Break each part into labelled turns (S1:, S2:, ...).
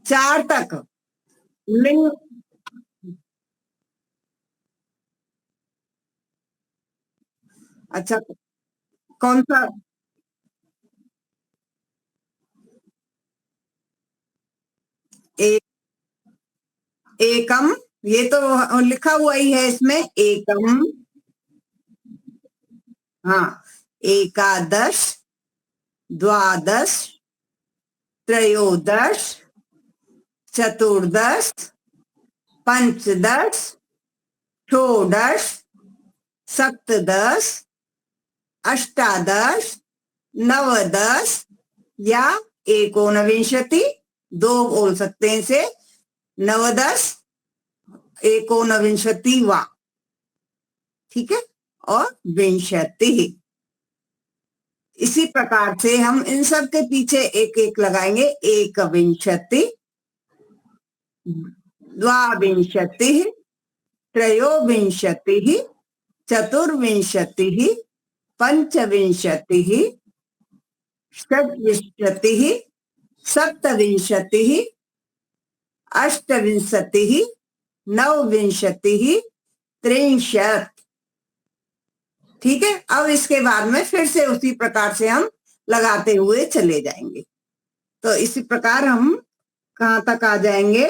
S1: 4 तक लिंग। अच्छा, कौन सा? ए, एकम, ये तो लिखा हुआ ही है इसमें, एकम। हाँ, एकादश, द्वादश, त्रयोदश, चतुर्दश, पंचदश, षोडश, सप्तदश, अष्टादश, नवदश, या एकोनविंशति, दो बोल सकते हैं इसे, नवदश, एकोनविंशतिवा। ठीक है, और विंशति। इसी प्रकार से हम इन सब के पीछे एक एक लगाएंगे। एक विंशति, द्वाविंशति, त्रयोविंशति, चतुर्विंशति, पंचविंशति, षड्विंशति, सप्तविंशति, अष्टविंशति, नवविंशति, त्रिंशत। ठीक है, अब इसके बाद में फिर से उसी प्रकार से हम लगाते हुए चले जाएंगे। तो इसी प्रकार हम कहाँ तक आ जाएंगे?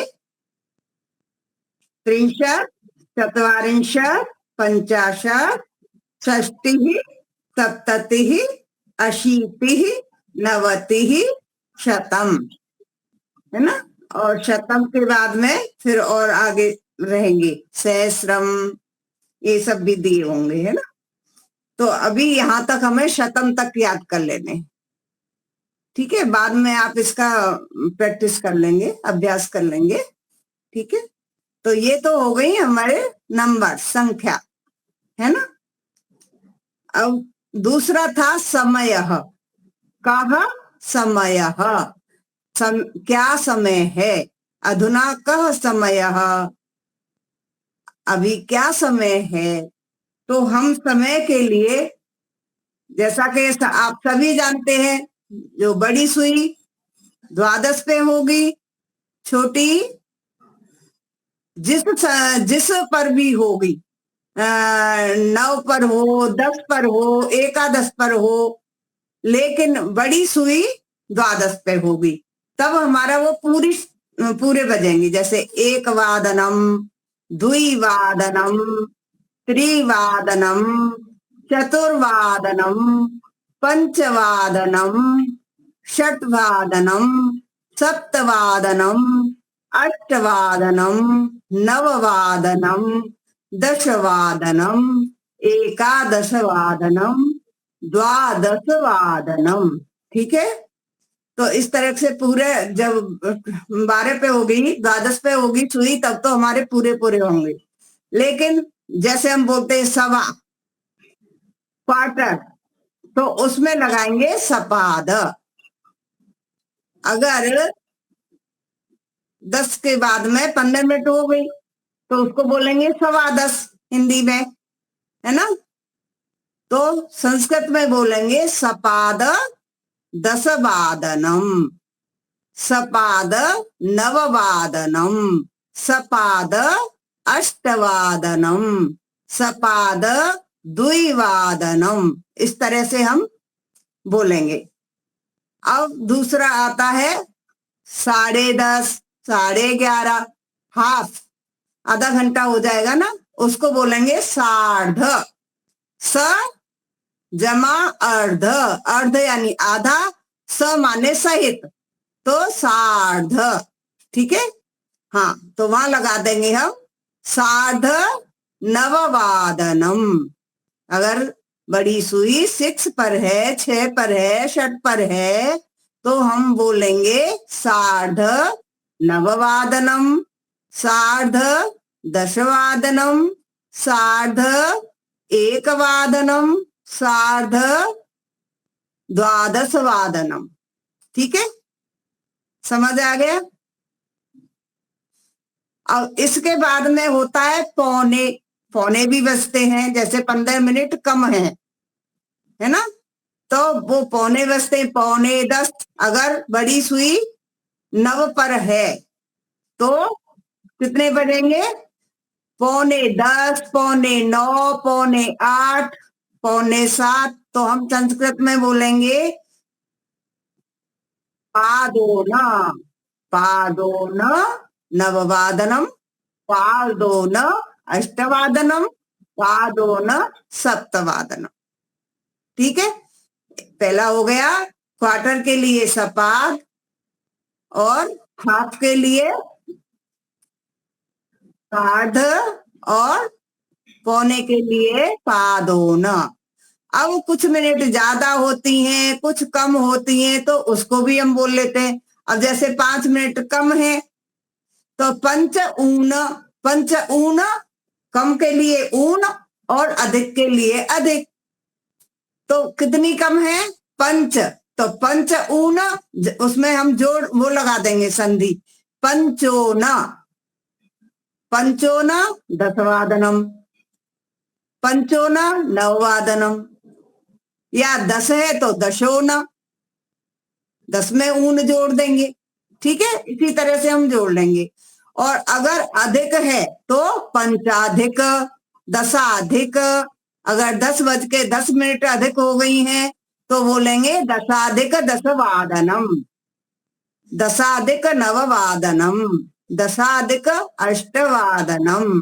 S1: त्रिंशत, चत्वारिंशत, पंचाशत, षष्टि, सप्तति, अशीति, नवति, शतम, है ना। और शतम के बाद में फिर और आगे रहेंगे सहस्रम, ये सब भी दिए होंगे, है ना। तो अभी यहां तक हमें शतम तक याद कर लेने। ठीक है, बाद में आप इसका प्रैक्टिस कर लेंगे, अभ्यास कर लेंगे। ठीक है, तो ये तो हो गई हमारे नंबर, संख्या, है ना। अब दूसरा था समय। कह समय, क्या समय है? अधुना कह समय, अभी क्या समय है? तो हम समय के लिए, जैसा कि आप सभी जानते हैं, जो बड़ी सुई द्वादश पे होगी, छोटी जिस जिस पर भी होगी, 9 पर हो, 10 पर हो, एकादश पर हो, लेकिन बड़ी सुई द्वादश पे होगी, तब हमारा वो पूरे बजेंगे। जैसे एक वादनम, द्विवादनम, त्रिवादनम, चतुर्वादनम, पंचवादनम, षट्वादनम, सप्तवादनम, अष्टवादनम, नववादनम, दशवादनम, एकादशवादनम, द्वादशवादनम। ठीक है, तो इस तरह से पूरे, जब 12 पे होगी, द्वादश पे होगी सुई, तब तो हमारे पूरे पूरे होंगे। लेकिन जैसे हम बोलते हैं सवा, क्वार्टर, तो उसमें लगाएंगे सपाद। अगर 10 के बाद में 15 मिनट हो गई, तो उसको बोलेंगे 10:15 हिंदी में, है ना। तो संस्कृत में बोलेंगे सपाद दशवादनम, सपाद नववादनम, सपाद अष्टवादनम, सपाद द्विवादनम। इस तरह से हम बोलेंगे। अब दूसरा आता है 10:30, 11:30, हाफ, आधा घंटा हो जाएगा ना, उसको बोलेंगे सार्ध। स जमा अर्ध, अर्ध यानी आधा, स माने सहित, तो सार्ध। ठीक है, हाँ, तो वहां लगा देंगे हम सार्ध नववादनम। अगर बड़ी सुई 6 पर है, 6 पर है, षट पर है, तो हम बोलेंगे सार्ध नववादनम, सार्ध दशवादनम, सार्ध एकवादनम, सार्ध द्वादशवादनम। ठीक है, समझ आ गया। अब इसके बाद में होता है पौने। पौने भी बजते हैं, जैसे 15 मिनट कम है ना, तो वो पौने बजते हैं। 9:45, अगर बड़ी सुई 9 पर है तो कितने बजेंगे? 9:45, 9:45, 9:45, 9:45। तो हम संस्कृत में बोलेंगे पादोन, पादोन नववादनम, पादोन अष्टवादनम, पादोन सप्तवादनम। ठीक है, पहला हो गया क्वार्टर के लिए सपाद और हाफ के लिए सार्ध और पौने के लिए पादोन। अब कुछ मिनट ज्यादा होती हैं, कुछ कम होती हैं, तो उसको भी हम बोल लेते हैं। अब जैसे 5 मिनट कम है तो पंच ऊन, पंच ऊन कम के लिए ऊन और अधिक के लिए अधिक। तो कितनी कम है? पंच। तो पंच ऊन, उसमें हम जोड़ वो लगा देंगे संधि, पंचोन, पंचोन 10वादनम, पंचोन 9वादनम, या 10 है तो दशोन, 10 में ऊन जोड़ देंगे। ठीक है, इसी तरह से हम जोड़ लेंगे। और अगर अधिक है तो पंचाधिक, दशाधिक। अगर 10:10 अधिक हो गई हैं तो बोलेंगे दशाधिक दशवादनम, दशाधिक नववादनम, दशाधिक अष्टवादनम।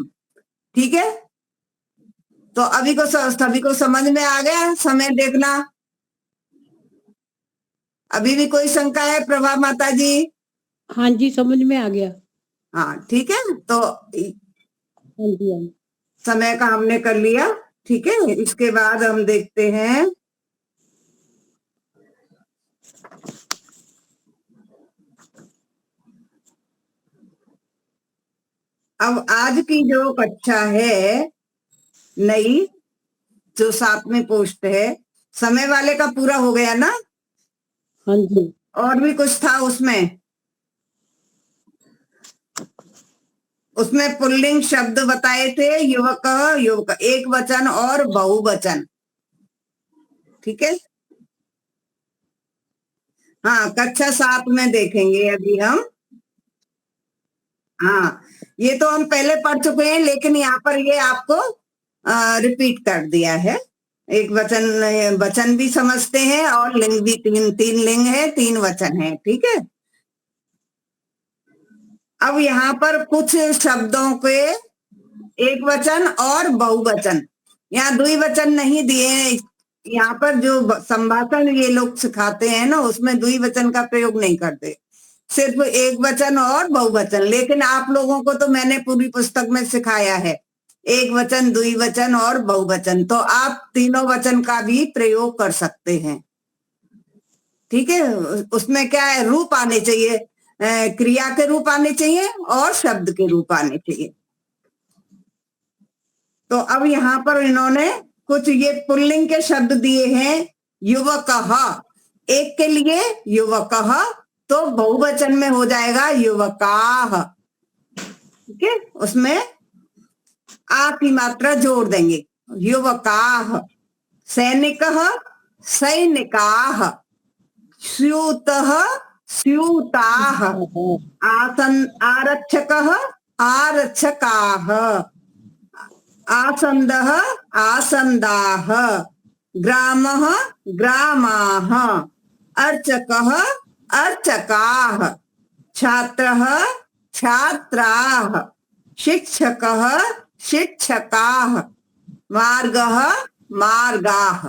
S1: ठीक है, तो अभी को सभी को समझ में आ गया? समय देखना। अभी भी कोई शंका है प्रभा माता जी?
S2: हाँ जी, समझ में आ गया।
S1: हाँ ठीक है, तो
S2: हाँ जी, हाँ।
S1: समय का हमने कर लिया। ठीक है, इसके बाद हम देखते हैं अब आज की जो कक्षा है नई, जो 7वीं पोस्ट है, समय वाले का पूरा हो गया ना?
S2: हाँ जी।
S1: और भी कुछ था उसमें? उसमें पुल्लिंग शब्द बताए थे, युवक, युवक, एक वचन और बहुवचन। ठीक है, हाँ कक्षा 7 में देखेंगे अभी हम। हाँ, ये तो हम पहले पढ़ चुके हैं, लेकिन यहाँ पर ये आपको रिपीट कर दिया है। एक वचन, वचन भी समझते हैं और लिंग भी, तीन तीन लिंग है, 3 वचन है। ठीक है, अब यहाँ पर कुछ शब्दों के एक वचन और बहुवचन, यहाँ द्विवचन नहीं दिए हैं। यहाँ पर जो संभाषण ये लोग सिखाते हैं ना, उसमें द्विवचन का प्रयोग नहीं करते, सिर्फ एक वचन और बहुवचन। लेकिन आप लोगों को तो मैंने पूरी पुस्तक में सिखाया है एक वचन, द्विवचन और बहुवचन, तो आप तीनों वचन का भी प्रयोग कर सकते हैं। ठीक है, उसमें क्या है, रूप आने चाहिए, क्रिया के रूप आने चाहिए और शब्द के रूप आने चाहिए। तो अब यहाँ पर इन्होंने कुछ ये पुल्लिंग के शब्द दिए हैं। युवक, एक के लिए युवक, तो बहुवचन में हो जाएगा युवकाः। ठीक है, उसमें आ की मात्रा जोड़ देंगे, युवकाः। सैनिकः, सैनिकाः। स्यूतः, स्यूताः। आरक्षकः, आरक्षकाः। आसन्दः, आसन्दाः। ग्रामः, ग्रामाः। अर्चकः, अर्चकाः। छात्रः, छात्राः। शिक्षकः, शिक्षकाः। मार्गः, मार्गाः।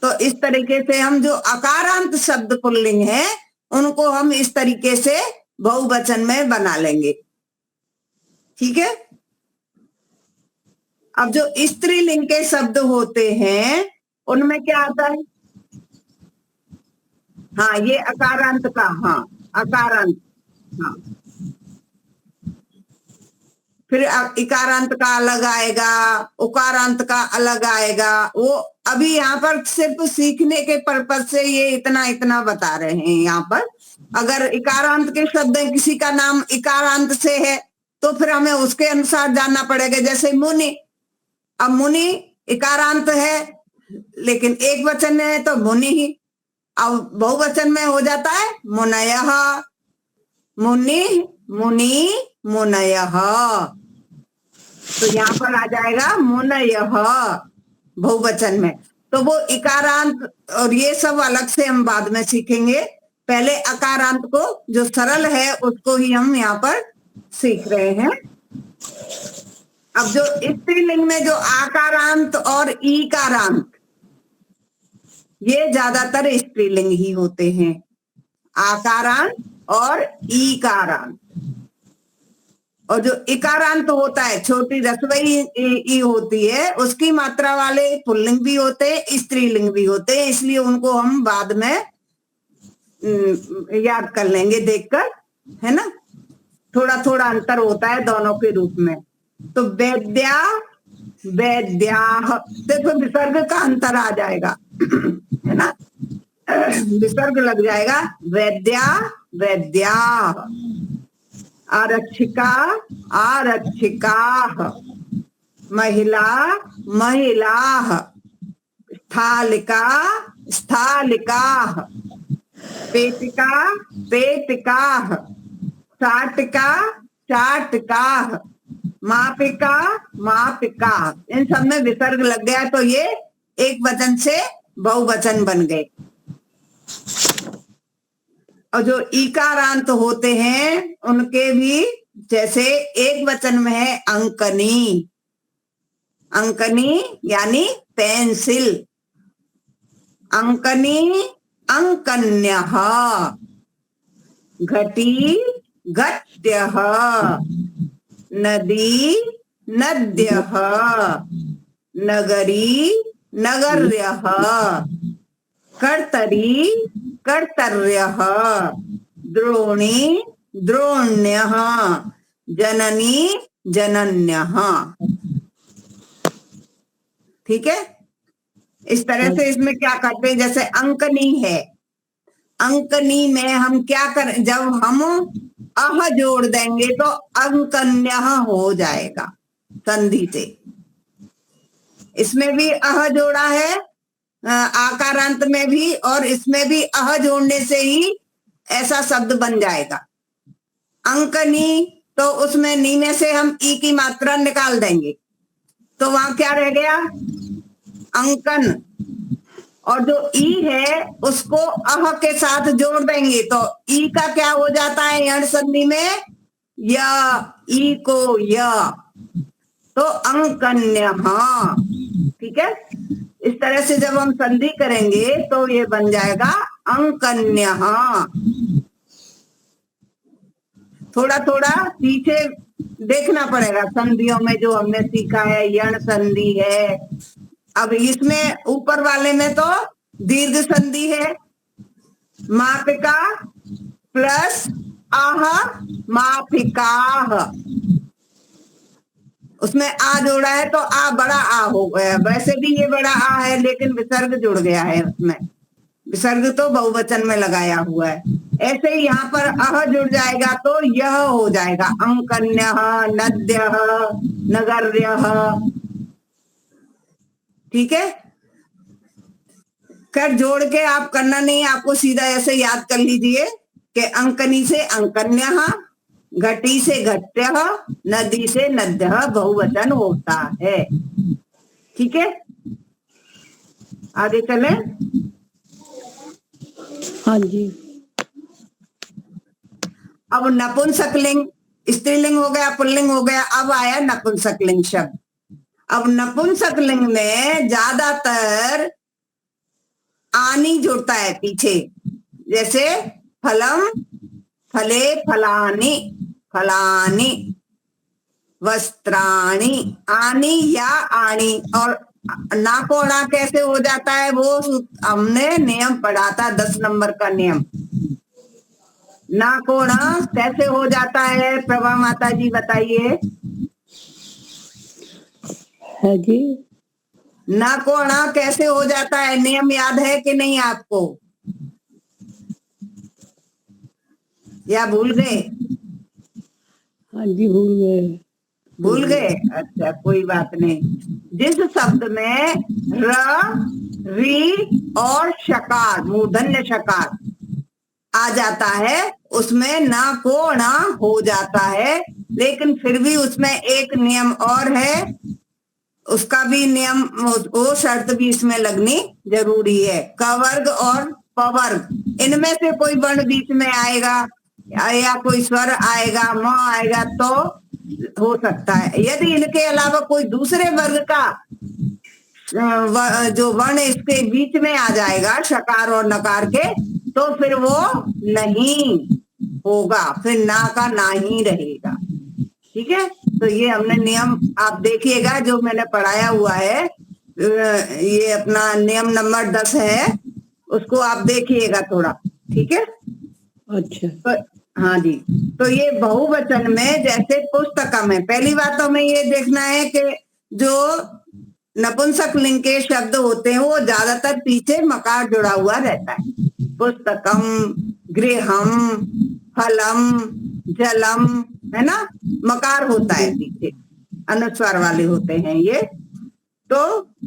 S1: तो इस तरीके से हम जो अकारांत शब्द पुल्लिंग है उनको हम इस तरीके से बहुवचन में बना लेंगे। ठीक है, अब जो स्त्रीलिंग के शब्द होते हैं उनमें क्या आता है? हाँ, ये अकारांत का, हाँ अकारांत, हाँ। फिर इकारांत का अलग आएगा, उकारांत का अलग आएगा। वो अभी यहाँ पर सिर्फ सीखने के पर्पज से ये इतना इतना बता रहे हैं। यहाँ पर अगर इकारांत के शब्द किसी का नाम इकारांत से है तो फिर हमें उसके अनुसार जानना पड़ेगा। जैसे मुनि, अब मुनि इकारांत है लेकिन एक वचन है तो मुनि ही, अब बहुवचन में हो जाता है मुनयः, मुनि, मुनि, मुनयः। तो यहाँ पर आ जाएगा मुनयः बहुवचन में। तो वो इकारांत और ये सब अलग से हम बाद में सीखेंगे। पहले अकारांत को जो सरल है उसको ही हम यहाँ पर सीख रहे हैं। अब जो स्त्रीलिंग में जो आकारांत और ईकारांत, ये ज्यादातर स्त्रीलिंग ही होते हैं, आकारांत और ईकारांत। और जो इकारांत होता है, छोटी रसवई ई होती है, उसकी मात्रा वाले पुल्लिंग भी होते हैं, स्त्रीलिंग भी होते हैं, इसलिए उनको हम बाद में याद कर लेंगे देखकर, है ना। थोड़ा थोड़ा अंतर होता है दोनों के रूप में। तो वैद्या, वैद्याः, देखो विसर्ग का अंतर आ जाएगा, है ना, विसर्ग लग जाएगा। वैद्या, वैद्याः। आरक्षिका, आरक्षिकाः। महिला, महिलाः। स्थालिका, स्थालिकाः। पेटिका, पेटिकाः। चाटिका, चाटिकाः। मापिका, मापिका। इन सब में विसर्ग लग गया तो ये एक वचन से बहुवचन बन गए। और जो ईकारांत होते हैं उनके भी, जैसे एक वचन में है अंकनी, अंकनी यानी पेंसिल। अंकनी, अंकन्यः। घटी, घट्यः। नदी, नद्यः। नगरी, नगर्यः। कर्तरी, कर्तर्यः। द्रोणी, द्रोण्यः। जननी, जनन्यः। ठीक है। इस तरह से इसमें क्या करते हैं, जैसे अंकनी है, अंकनी में हम क्या करें, जब हम अह जोड़ देंगे तो अंकन्यः हो जाएगा संधि से। इसमें भी अह जोड़ा है, आकारांत में भी, और इसमें भी अह जोड़ने से ही ऐसा शब्द बन जाएगा। अंकनी, तो उसमें नी में से हम ई की मात्रा निकाल देंगे तो वहां क्या रह गया, अंकन। और जो ई है उसको अह के साथ जोड़ देंगे तो ई का क्या हो जाता है यण संधि में, या, ई को या, तो अंकन्यः। ठीक है। इस तरह से जब हम संधि करेंगे तो ये बन जाएगा अंकन्यः। थोड़ा थोड़ा पीछे देखना पड़ेगा संधियों में जो हमने सीखा है, यण संधि है। अब इसमें ऊपर वाले में तो दीर्घ संधि है, मापिका प्लस आह, मापिकाः। उसमें आ जोड़ा है तो आ बड़ा आ हो गया। वैसे भी ये बड़ा आ है लेकिन विसर्ग जुड़ गया है उसमें, विसर्ग तो बहुवचन में लगाया हुआ है। ऐसे ही यहाँ पर अह जुड़ जाएगा तो यह हो जाएगा अंकन्यः, नद्यः, नगर्यः। ठीक है। खैर जोड़ के आप करना नहीं, आपको सीधा ऐसे याद कर लीजिए कि अंकनी से अंकन्यः, घटी से घट्यः, नदी से नद्यः बहुवचन होता है। ठीक है। आगे चले।
S2: हाँ जी।
S1: अब नपुंसकलिंग, स्त्रीलिंग हो गया, पुल्लिंग हो गया, अब आया नपुंसकलिंग शब्द। अब नपुंसकलिंग में ज्यादातर आनी जुड़ता है पीछे, जैसे फलम, फले, फलानि, फलानि, वस्त्राणि। आनी या आणी। और ना को ना कैसे हो जाता है वो हमने नियम पढ़ा था, 10 नंबर का नियम। ना को ना कैसे हो जाता है, प्रभा माता जी बताइए।
S2: है जी।
S1: ना को ना कैसे हो जाता है, नियम याद है कि नहीं आपको, या भूल गए?
S2: हाँ जी, भूल गए।
S1: भूल गए? अच्छा कोई बात नहीं। जिस शब्द में र, री और शकार, मूर्धन्य शकार, आ जाता है, उसमें ना को ना हो जाता है, लेकिन फिर भी उसमें एक नियम और है, उसका भी नियम, वो शर्त भी इसमें लगनी जरूरी है। क वर्ग और प वर्ग, इनमें से कोई वर्ण बीच में आएगा या कोई स्वर आएगा, म आएगा तो हो सकता है। यदि इनके अलावा कोई दूसरे वर्ग का जो वर्ण इसके बीच में आ जाएगा शकार और नकार के, तो फिर वो नहीं होगा, फिर ना का ना ही रहेगा। ठीक है, तो ये हमने नियम आप देखिएगा जो मैंने पढ़ाया हुआ है, ये अपना नियम नंबर 10 है, उसको आप देखिएगा थोड़ा। ठीक है,
S2: अच्छा।
S1: तो हाँ जी, तो ये बहुवचन में जैसे पुस्तकम है, पहली बात तो हमें ये देखना है कि जो नपुंसक लिंग के शब्द होते हैं वो ज्यादातर पीछे मकार जुड़ा हुआ रहता है। पुस्तकम, गृहम, फलम, जलम, है ना, मकार होता है पीछे, अनुस्वार वाले होते हैं ये। तो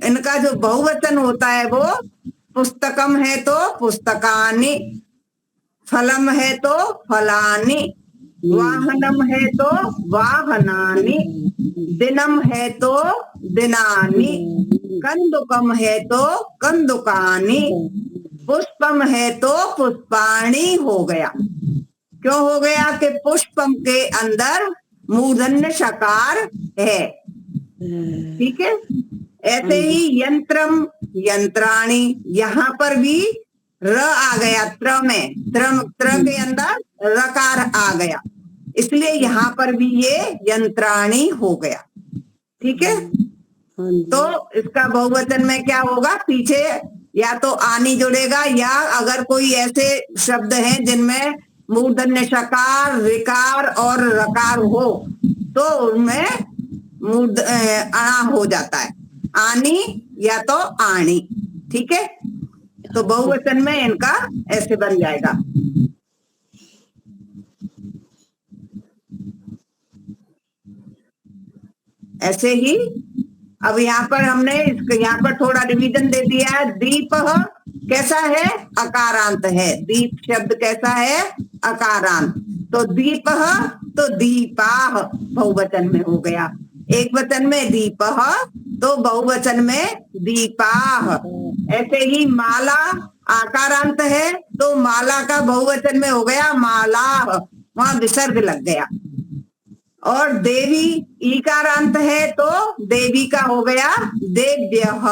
S1: इनका जो बहुवचन होता है वो पुस्तकम है तो पुस्तकानि, फलम है तो फलानि, वाहनम है तो वाहनानि, दिनम है तो दिनानि, कंदुकम है तो कंदुकानि, पुष्पम है तो पुष्पाणि हो गया। क्यों हो गया कि पुष्पम के अंदर मूर्धन्य शकार है। ठीक है, ऐसे ही यंत्रम, यंत्राणी, यहाँ पर भी र आ गया, त्र में, त्र के अंदर रकार आ गया, इसलिए यहाँ पर भी ये यंत्राणी हो गया। ठीक है, तो इसका बहुवचन में क्या होगा, पीछे या तो आनी जुड़ेगा, या अगर कोई ऐसे शब्द हैं जिनमें मूर्धन्य शकार, विकार और रकार हो तो उनमें मूर्ध अणा हो जाता है, आनी या तो आणी। ठीक है, तो बहुवचन में इनका ऐसे बन जाएगा। ऐसे ही अब यहाँ पर हमने यहाँ पर थोड़ा रिवीजन दे दिया है। दीप कैसा है, अकारांत है, दीप शब्द कैसा है, अकारांत। तो दीप तो दीपाह बहुवचन में हो गया, एक वचन में दीप तो बहुवचन में दीपाह। ऐसे ही माला आकारांत है तो माला का बहुवचन में हो गया मालाह, वहां विसर्ग लग गया। और देवी ईकारांत है तो देवी का हो गया देव्यः।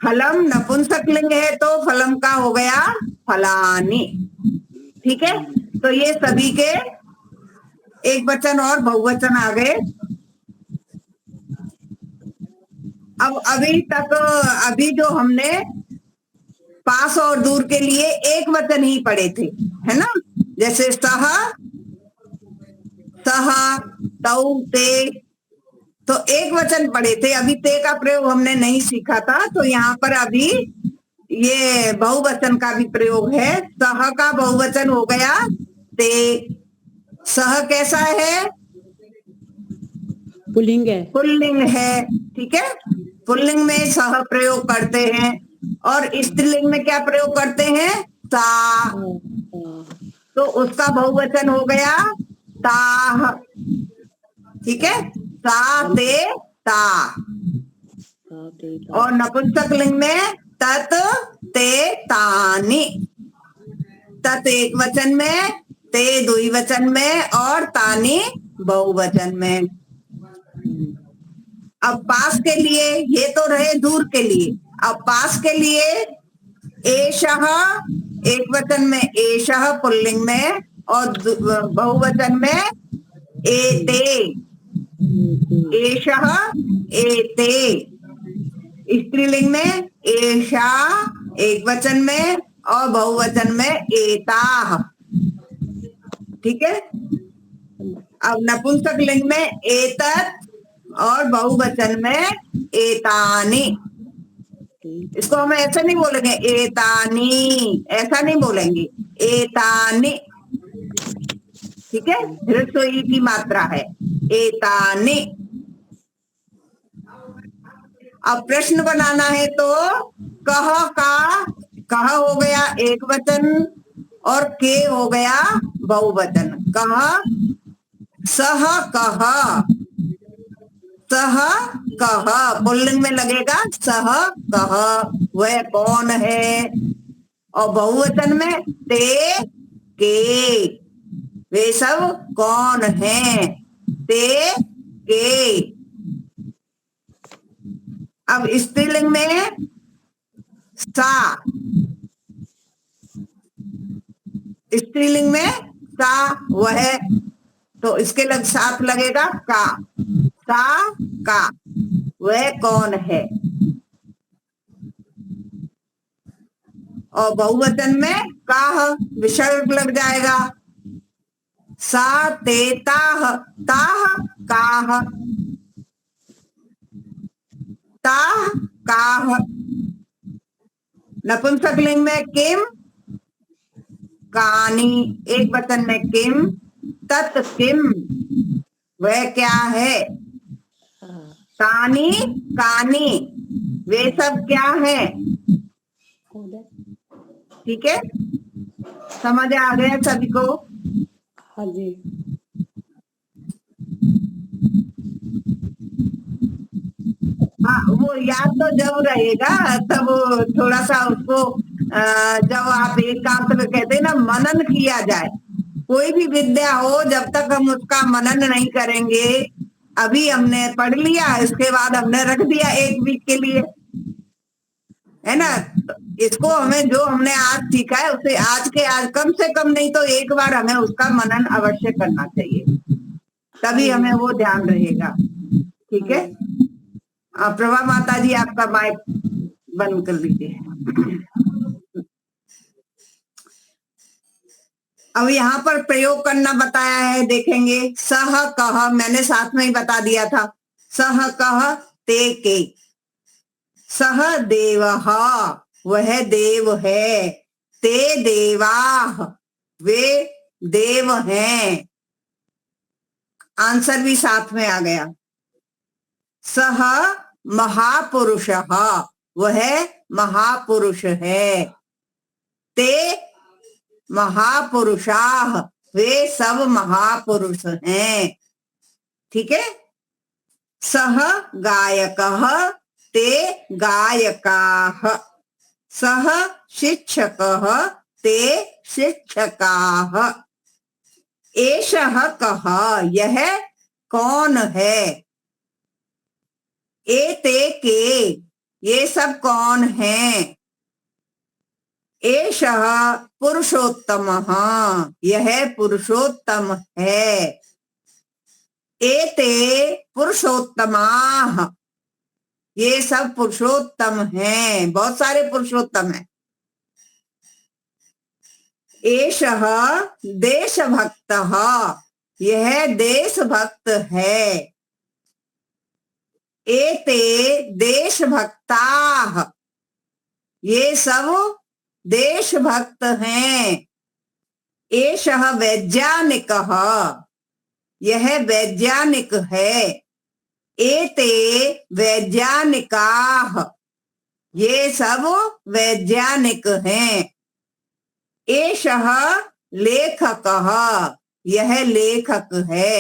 S1: फलम नपुंसक लिंग है तो फलम का हो गया फलानि। ठीक है, तो ये सभी के एक वचन और बहुवचन आ गए। अब अभी तक अभी जो हमने पास और दूर के लिए एक वचन ही पढ़े थे, है ना, जैसे सह, सह, तौ, ते, तो एक वचन पढ़े थे, अभी ते का प्रयोग हमने नहीं सीखा था, तो यहाँ पर अभी ये बहुवचन का भी प्रयोग है। सह का बहुवचन हो गया ते। सह कैसा है,
S2: पुल्लिंग है,
S1: पुल्लिंग है। ठीक है, पुल्लिंग में सह प्रयोग करते हैं, और स्त्रीलिंग में क्या प्रयोग करते हैं, सा, तो उसका बहुवचन हो गया ताह। ठीक है, सा, ते, ता। और नपुंसक लिंग में तत, ते, तानि। तत एक वचन में, ते द्विवचन में और तानि बहुवचन में। अब पास के लिए, ये तो रहे दूर के लिए, अब पास के लिए एषः एक वचन में, एषः पुल्लिंग में, और बहुवचन में एते, एषः, एते। स्त्रीलिंग में एषा एक वचन में और बहुवचन में एताः। ठीक है, अब नपुंसक लिंग में एतत् और बहुवचन में एतानि। इसको हम ऐसा नहीं बोलेंगे एतानि, ऐसा नहीं बोलेंगे, एतानि। ठीक है, ह्रस्व ई की मात्रा है, एतानि। अब प्रश्न बनाना है तो कह का कह हो गया एक वचन और के हो गया बहुवचन। कह, सह कह, सह कह पुल्लिंग में लगेगा सह कह, वह कौन है। और बहुवचन में ते के, वे सब कौन हैं, ते के। अब स्त्रीलिंग में सा, स्त्रीलिंग में सा वह, तो इसके साथ लगेगा का, सा का, वह कौन है। और बहुवचन में काह विसर्ग लग जाएगा। सा ते ताह, ताह काह, ताह काह। नपुंसकलिंग में किम कानी, एक वचन में किम, तत् किम, वह क्या है। कानी कानी, वे सब क्या है। ठीक है, समझ आ गया सभी को।
S2: हाँ जी।
S1: हाँ, वो याद तो जब रहेगा तब थोड़ा सा उसको जब आप एकांत में कहते हैं ना मनन किया जाए। कोई भी विद्या हो जब तक हम उसका मनन नहीं करेंगे, अभी हमने पढ़ लिया इसके बाद हमने रख दिया एक वीक के लिए, है ना। इसको हमें जो हमने आज सीखा है उसे आज के आज कम से कम नहीं तो एक बार हमें उसका मनन अवश्य करना चाहिए, तभी हमें वो ध्यान रहेगा। ठीक है, प्रभा माता जी आपका माइक बंद कर लीजिए। अब यहाँ पर प्रयोग करना बताया है, देखेंगे। सह कह मैंने साथ में ही बता दिया था, सह कह ते के, सह देवः वह देव है, ते देवाः वे देव हैं। आंसर भी साथ में आ गया। सह महापुरुषः वह महापुरुष है, ते महापुरुषाः वे सब महापुरुष हैं। ठीक है, सह गायकः ते गायकाः, सह शिक्षकः ते शिक्षकाः, एषः कः यह कौन है, एते के ये सब कौन हैं, एषः पुरुषोत्तमः यह पुरुषोत्तम है, एते पुरुषोत्तमाः ये सब पुरुषोत्तम हैं, बहुत सारे पुरुषोत्तम हैं। एषः देशभक्तः यह देशभक्त है, एते देशभक्ताः ये सब देशभक्त हैं, एषः वैज्ञानिकः यह वैज्ञानिक है, एते वैज्ञानिकाः ये सब वैज्ञानिक हैं, एषः लेखकः यह लेखक है,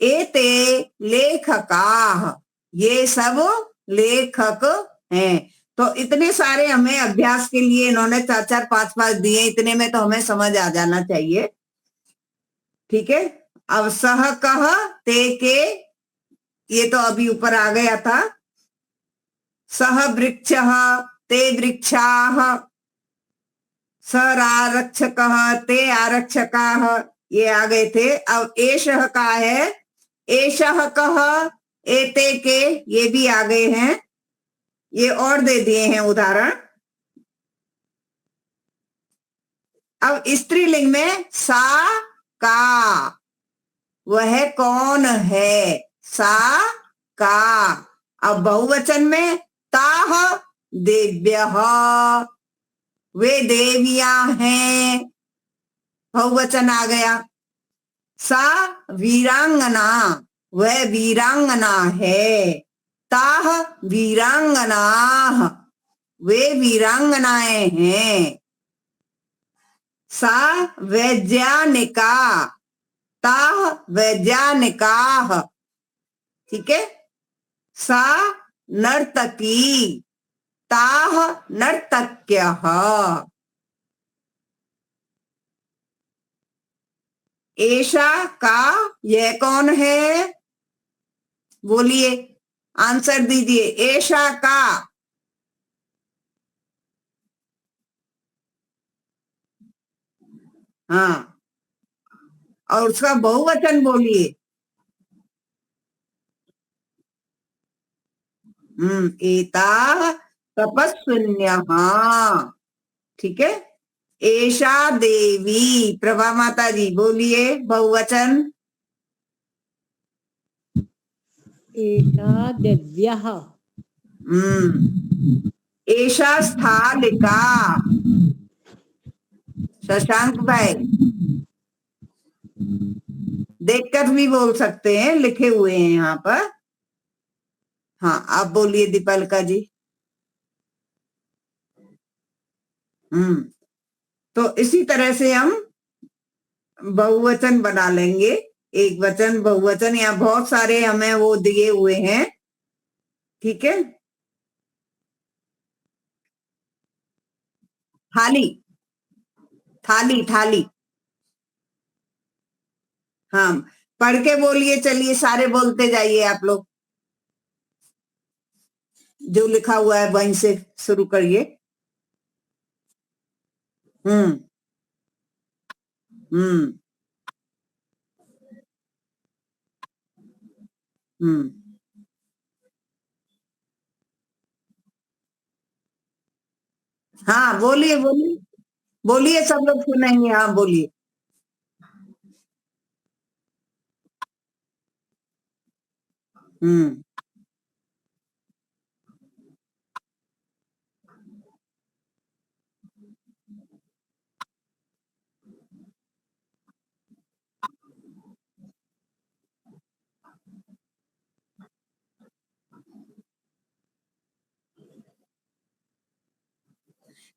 S1: एते लेखकाः ये सब लेखक हैं। तो इतने सारे हमें अभ्यास के लिए इन्होंने 4-4 5-5 दिए, इतने में तो हमें समझ आ जाना चाहिए। ठीक है, अब सह कह ते के ये तो अभी ऊपर आ गया था। सह वृक्षः ते वृक्षाः, सरारक्षकः ते आरक्षकाः ये आ गए थे। अब एषः का है, एषः कः एते के ये भी आ गए हैं, ये और दे दिए हैं उदाहरण। अब स्त्रीलिंग में सा का वह कौन है, सा का। अब बहुवचन में ताह देव्यः वे देवियां हैं, बहुवचन आ गया। सा वीरांगना वह वीरांगना है, ताह वीरांगनाः वे वीरांगनाएं हैं। सा वैज्ञानिका, ताः वैज्ञानिकाः। ठीक है। सा नर्तकी, ताः नर्तक्यः। एषा का, यह कौन है? बोलिए, आंसर दीजिए। एषा का, हाँ, और उसका बहुवचन बोलिए। एता तपस्विन्यः। ठीक है। एषा देवी, प्रभा माता जी बोलिए बहुवचन।
S2: एषा दिव्यः।
S1: एषा स्थालिका। शशांक भाई देखकर भी बोल सकते हैं, लिखे हुए हैं यहाँ पर। हाँ, आप बोलिए दीपालिका जी। तो इसी तरह से हम बहुवचन बना लेंगे। एक वचन, बहुवचन, यहाँ बहुत सारे हमें वो दिए हुए हैं। ठीक है। थाली, थाली, थाली। हाँ, पढ़ के बोलिए। चलिए सारे बोलते जाइए आप लोग। जो लिखा हुआ है वहीं से शुरू करिए। हम्म हम्म हम्म हाँ, बोलिए बोलिए। बोलिए, सब लोग सुनेंगे। हाँ, बोलिए। हम्म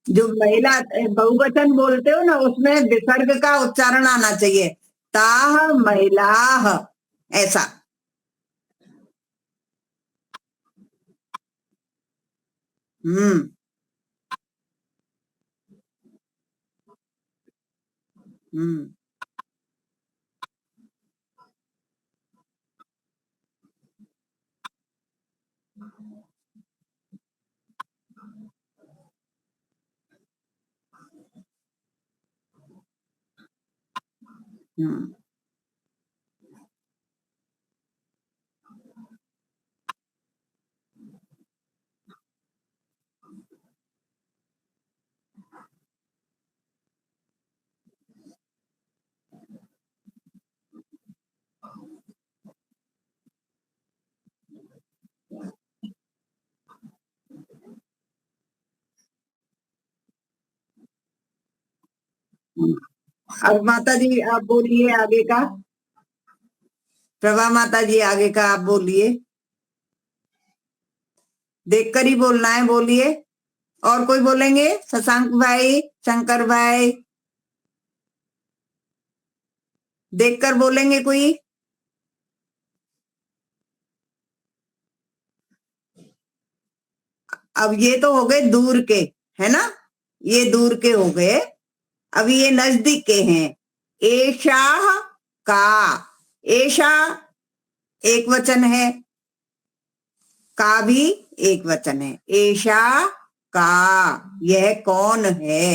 S1: जो महिला बहुवचन बोलते हो ना, उसमें विसर्ग का उच्चारण आना चाहिए। ताह महिलाह, ऐसा। हम्म हम्म हम्म हम्म। अब माता जी आप बोलिए आगे का। प्रभा माता जी आगे का आप बोलिए। देखकर ही बोलना है, बोलिए। और कोई बोलेंगे? शशांक भाई, शंकर भाई, देखकर बोलेंगे कोई? अब ये तो हो गए दूर के, है ना? ये दूर के हो गए। अभी ये नजदीक के हैं। एषा का, एषा एक वचन है, का भी एक वचन है। एषा का, यह कौन है?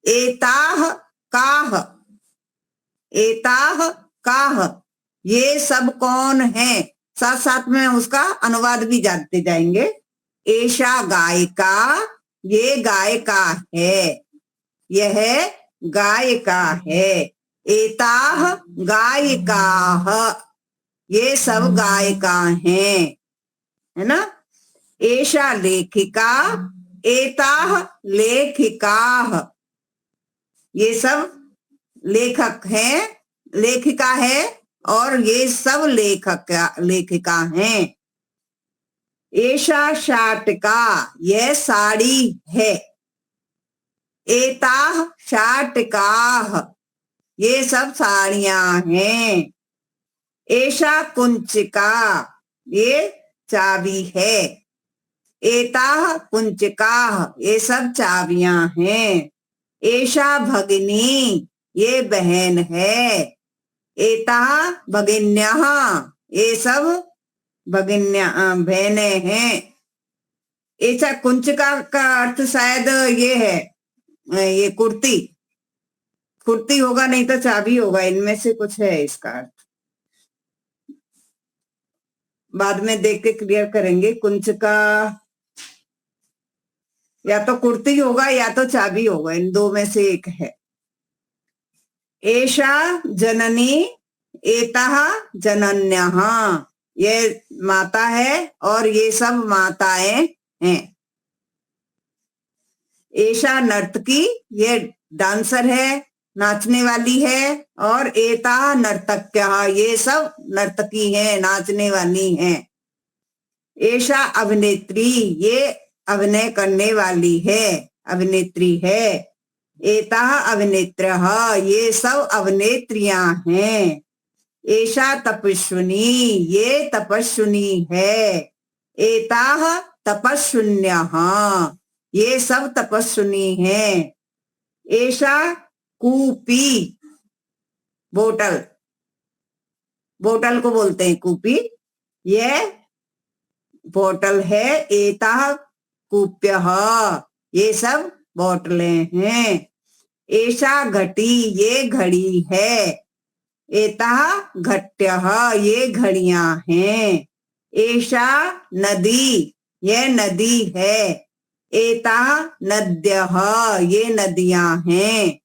S1: एताह काह, एताह काह, ये सब कौन है? साथ साथ में उसका अनुवाद भी जानते जाएंगे। एषा गायिका, ये गायिका है, यह गायिका है। एताह गायिकाः, ये सब गायिका हैं, है ना? एषा लेखिका, एताः लेखिकाः, ये सब लेखक हैं, लेखिका है, और ये सब लेखिका हैं। एषा शाटिका, यह साड़ी है। एताः शाटिकाः, ये सब साड़ियां हैं। एषा कुंचिका, ये चाबी है। एताः कुंचिकाः, ये सब चाबियां हैं। एषा भगिनी, ये बहन है। एताः भगिन्यः, ये सब भगिन्या बहने हैं। ऐसा कुंचिका का अर्थ शायद ये है, ये कुर्ती। कुर्ती होगा, नहीं तो चाबी होगा, इनमें से कुछ है इसका अर्थ। बाद में देख के क्लियर करेंगे। कुंचिका या तो कुर्ती होगा या तो चाबी होगा, इन दो में से एक है। एषा जननी, एताः जनन्यः, ये माता है और ये सब माताएं हैं। एषा नर्तकी, ये डांसर है, नाचने वाली है। और एता नर्तक्यः, ये सब नर्तकी हैं, नाचने वाली हैं। एषा अभिनेत्री, ये अभिनय करने वाली है, अभिनेत्री है। एताः अभिनेत्रः, ये सब अभिनेत्रियां हैं। एषा तपस्विनी, ये तपस्विनी है। एताः तपस्विन्यः, ये सब तपस्विनी हैं। एषा कूपी, बोतल, बोतल को बोलते हैं कूपी, ये बोतल है। एताः कूप्यः, ये सब बोतलें हैं। एषा घटी, ये घड़ी है। एताः घट्यः, ये घड़ियां हैं। एषा नदी, ये नदी है। एताः नद्यः, ये नदियां हैं।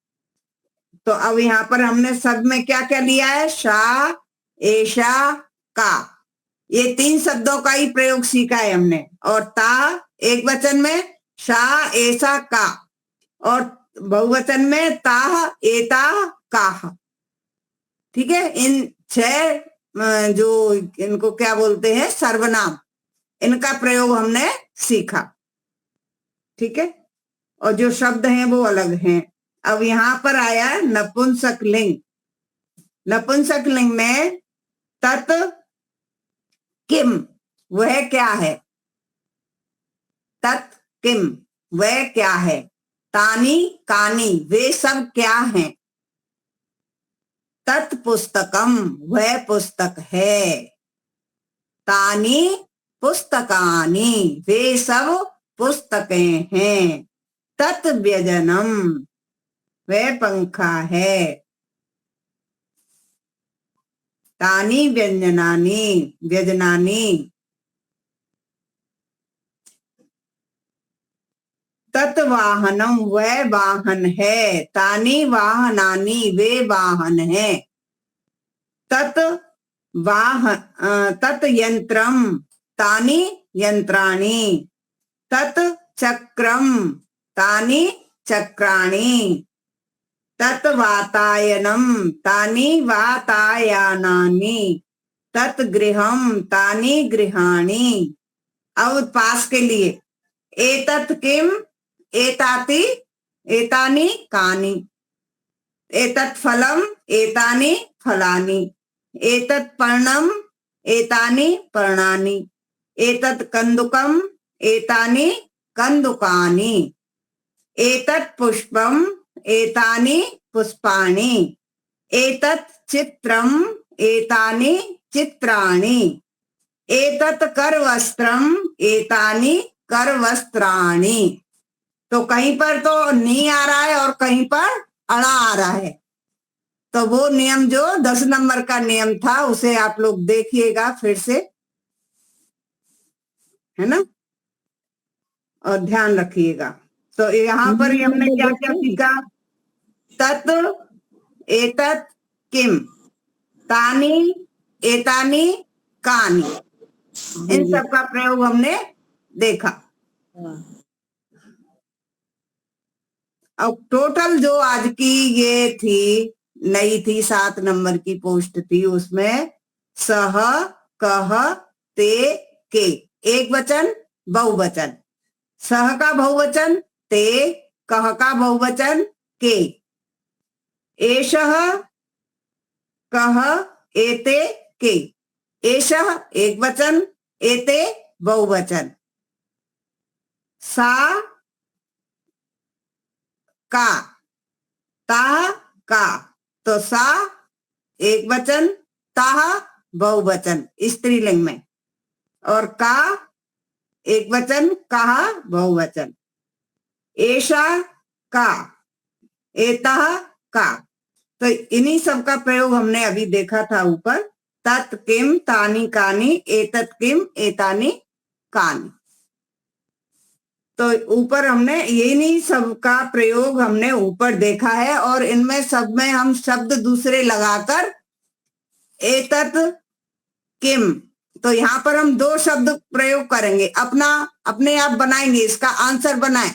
S1: तो अब यहाँ पर हमने सब में क्या क्या लिया है? शा, एषा, का, ये तीन शब्दों का ही प्रयोग सीखा है हमने। और ता एक वचन में, शा, ऐसा, का, और बहुवचन में ताह, एताह, काह। ठीक है, इन 6 जो इनको क्या बोलते हैं, सर्वनाम, इनका प्रयोग हमने सीखा। ठीक है, और जो शब्द हैं वो अलग हैं। अब यहाँ पर आया नपुंसक लिंग। नपुंसक लिंग में तत् किम, वह क्या है। तत् किम, वह क्या है। तानी, कानी, वे सब क्या हैं। तत् पुस्तकम, वह पुस्तक है। तानी पुस्तकानी, वे सब पुस्तकें हैं। तत् व्यजनम, वह पंखा है। तानी व्यंजनानी, व्यजनानी। तत् वाहनम, वह वाहन है। तानी वाहनानी, वे वाहन है। तत् तत् यंत्रम, तानी यंत्राणी। तत् चक्रम, तानी चक्राणी। तत् वातायनम, तानी वातायनानि। तत् गृहम, तानी गृहाणि। अब पास के लिए, एतत् किम, एताति, एतानि कानि। एतत् फलम, एतानि फलानि। एतत् पर्णम, एतानि पर्णानि। एतत् कन्दुकम, एतानि कन्दुकानि। एतत् पुष्पम, एतानि पुष्पाणि। एतत् चित्रम, एतानि चित्राणि। एतत् करवस्त्रम, एतानि करवस्त्राणि। तो कहीं पर तो नी आ रहा है और कहीं पर अड़ा आ रहा है। तो वो नियम जो 10 नंबर का नियम था उसे आप लोग देखिएगा फिर से, है ना, और ध्यान रखिएगा। तो यहाँ पर हमने क्या क्या सीखा? तत्, एतत्, किम, तानी, एतानी, कानी, इन सब का प्रयोग हमने देखा। अब टोटल जो आज की ये थी, नई थी, 7 नंबर की पोस्ट थी, उसमें सह, कह, ते, के, एक वचन बहुवचन, सह का बहुवचन ते, कह का बहुवचन के, एषः कह एते के, एषः एक वचन, एते बहुवचन, सा का, ता का, तो सा एक वचन, ताह बहुवचन स्त्रीलिंग में, और का एक वचन, कहा बहुवचन, एषा का, एतः का। तो इन्हीं सब का प्रयोग हमने अभी देखा था ऊपर, तत् किम तानि कानि, एतत् किम एतानि कानि। तो ऊपर हमने इन्हीं सब का प्रयोग हमने ऊपर देखा है, और इनमें सब में हम शब्द दूसरे लगाकर एतत् किम, तो यहाँ पर हम दो शब्द प्रयोग करेंगे, अपने आप बनाएंगे, इसका आंसर बनाएं।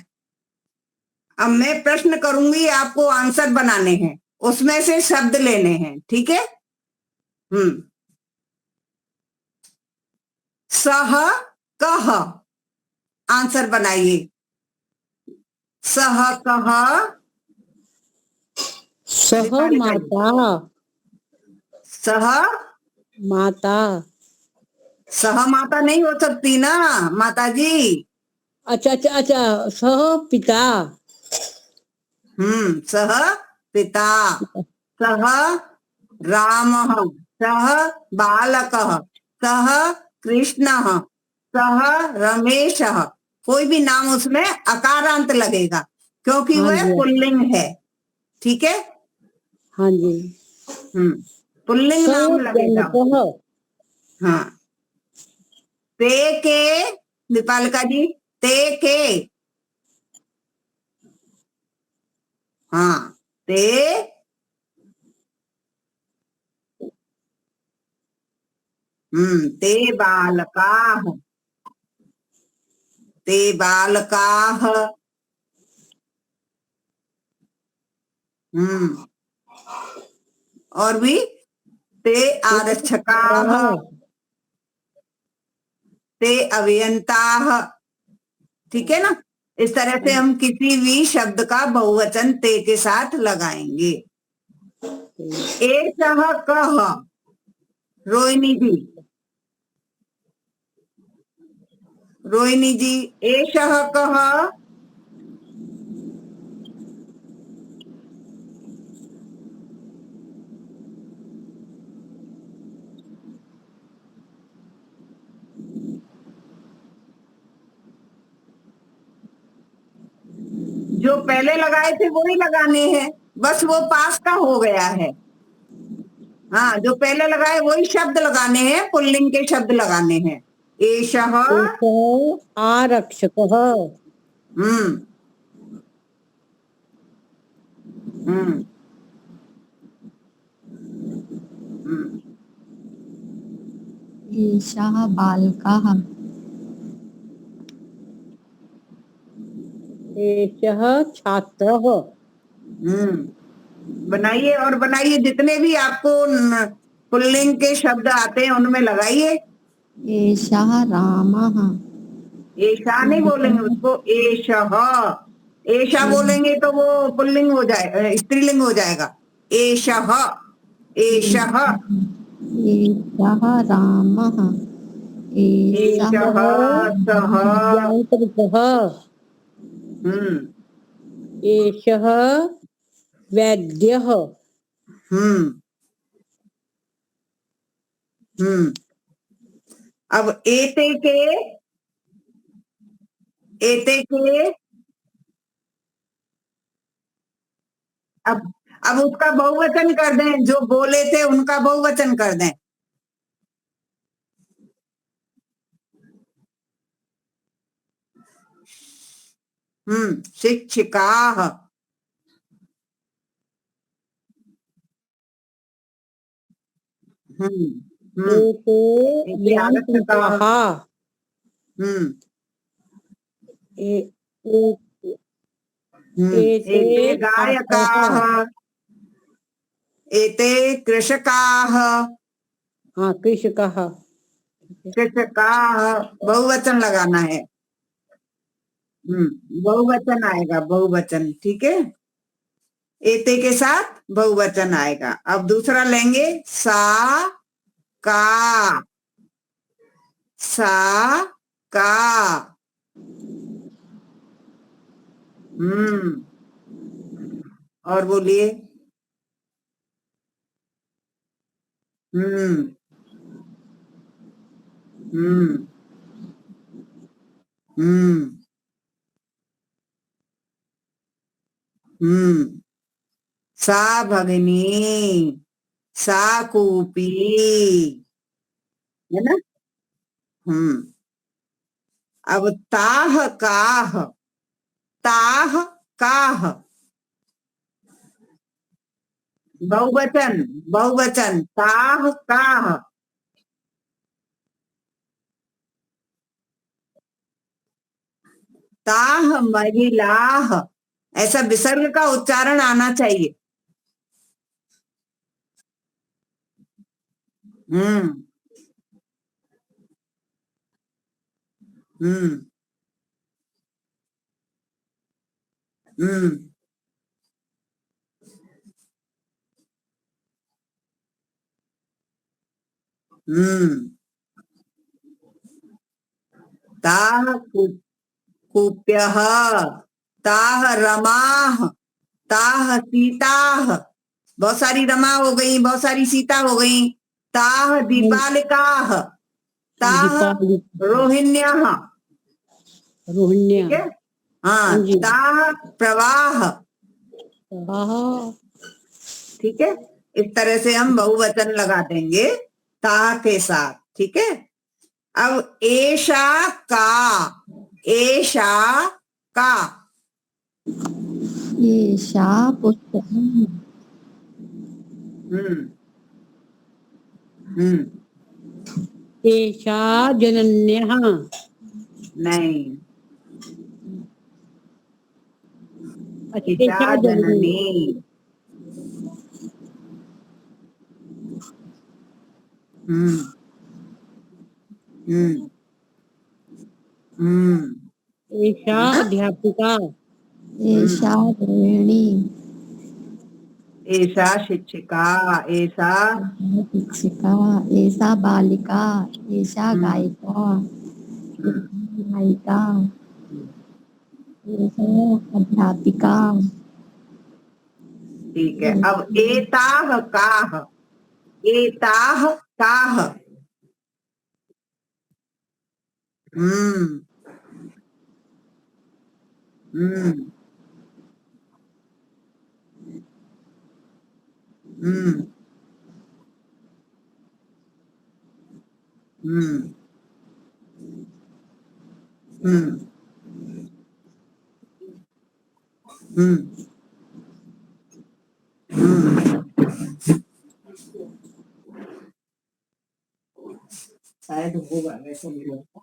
S1: अब मैं प्रश्न करूंगी, आपको आंसर बनाने हैं, उसमें से शब्द लेने हैं, ठीक है। सह कह, आंसर बनाइए। सह कह,
S2: सह
S1: दीपालिका जी।
S2: माता,
S1: सह
S2: माता,
S1: सह माता नहीं हो सकती ना माता जी।
S2: अच्छा अच्छा अच्छा, सह पिता,
S1: सह पिता, सह रामः, सह बालकः, सह कृष्णः, सह रमेशः। कोई भी नाम उसमें अकारांत लगेगा, क्योंकि
S2: हाँ
S1: वह
S2: जी,
S1: पुल्लिंग है, ठीक है।
S2: हाँ जी।
S1: पुल्लिंग नाम लगेगा।
S2: सजनकः,
S1: हाँ, ते के, दीपालिका जी, ते के, हाँ, ते ते बालकाः, ते बालकाः, और भी, ते आरक्षकाः, ते अभियंताः, ठीक है ना। इस तरह से हम किसी भी शब्द का बहुवचन ते के साथ लगाएंगे। एषः कः, रोहिणी जी, रोहिणी जी, एषः कः, जो पहले लगाए थे वो ही लगाने हैं, बस वो पास का हो गया है। हाँ, जो पहले लगाए वही शब्द लगाने हैं, पुल्लिंग के शब्द लगाने हैं। एषः,
S2: एषः आरक्षकः,
S1: हम्म हम्म हम्म
S3: एषः बालकः,
S2: एषः छात्रः,
S1: बनाइए, और बनाइए जितने भी आपको पुल्लिंग के शब्द आते हैं उनमें लगाइए।
S3: एषः रामः,
S1: ऐशा नहीं बोलेंगे उसको, एषः, ऐशा बोलेंगे तो वो पुल्लिंग हो जाए, स्त्रीलिंग हो जाएगा। एषः, एषः,
S3: एषः रामः, एषः
S1: एषः, सः,
S2: यांत्रिकः,
S1: हम्म
S2: एषः वैद्यः,
S1: हम्म हम्म अब एते के, अब उसका बहुवचन कर दें, जो बोले थे उनका बहुवचन कर दें। शिक्षिकाः, हम्म हम्म
S2: एते
S1: एते आरक्षकाः,
S2: यांत्रिकाः,
S1: हम्म
S2: ए- ए- एते
S1: एते
S2: छात्राः,
S1: गायकाः, एते कृषकाः,
S2: हाँ कृषकाः,
S1: शिक्षकाः बहुवचन लगाना है। बहुवचन आएगा, बहुवचन। ठीक है, एते के साथ बहुवचन आएगा। अब दूसरा लेंगे, सा का। सा का। और बोलिए। हम्म हम्म हम्म हम्म सा भगनी, सा कूपी, है ना। हम्म अब ताह काह। ताह काह, बहुवचन। बहुवचन, ताह काह। ताह महिलाह, ऐसा विसर्ग का उच्चारण आना चाहिए। हम्म हम्म हम्म हम्म ताह कुप्यः, ताह रमाः, ताह सीताः। बहुत सारी रमा हो गई, बहुत सारी सीता हो गई। ताह दीपालिकाः, ताह
S2: दीपावली,
S1: रोहिण्याः।
S2: रोहिण्या।
S1: ठीक है।
S2: हाँ
S1: हाँ,
S2: जी।
S1: ताह प्रवाह।
S2: हाँ।
S1: ठीक है, इस तरह से हम बहुवचन लगा देंगे ता के साथ। ठीक है। अब एषा का। एषा का।
S3: एषा पुस्तकम्।
S1: हम्म हम्म
S2: एषा जनन्यः।
S1: नहीं, ईशा
S2: एषा जननी।
S1: जननी। हम्म हम्म हम्म
S2: एषा
S1: है ना।
S2: अध्यापिका।
S3: एषा
S1: हम्म
S3: गृहिणी।
S1: एषा शिक्षिका। एषा।
S3: एषा शिक्षिका। एषा बालिका। एषा
S1: हम्म
S3: गायिका।
S1: हम्म
S3: एषा गायिका।
S1: हम्म,
S3: एषा अध्यापिका।
S1: ठीक है। अब एताह काह। एताह काह। हम्म हम्म हम्म हम्म हम्म हम्म हम्म शायद होगा वैसे मुझे लगता है।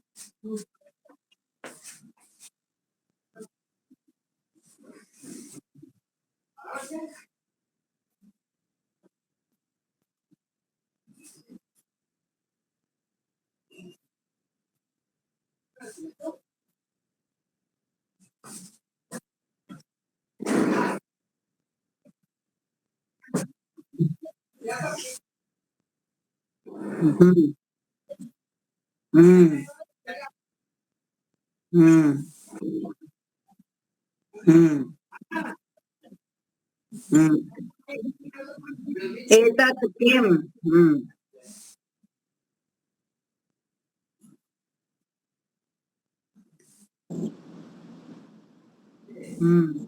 S1: हम्म हम्म हम्म हम्म एतत् किम। हम्म हम्म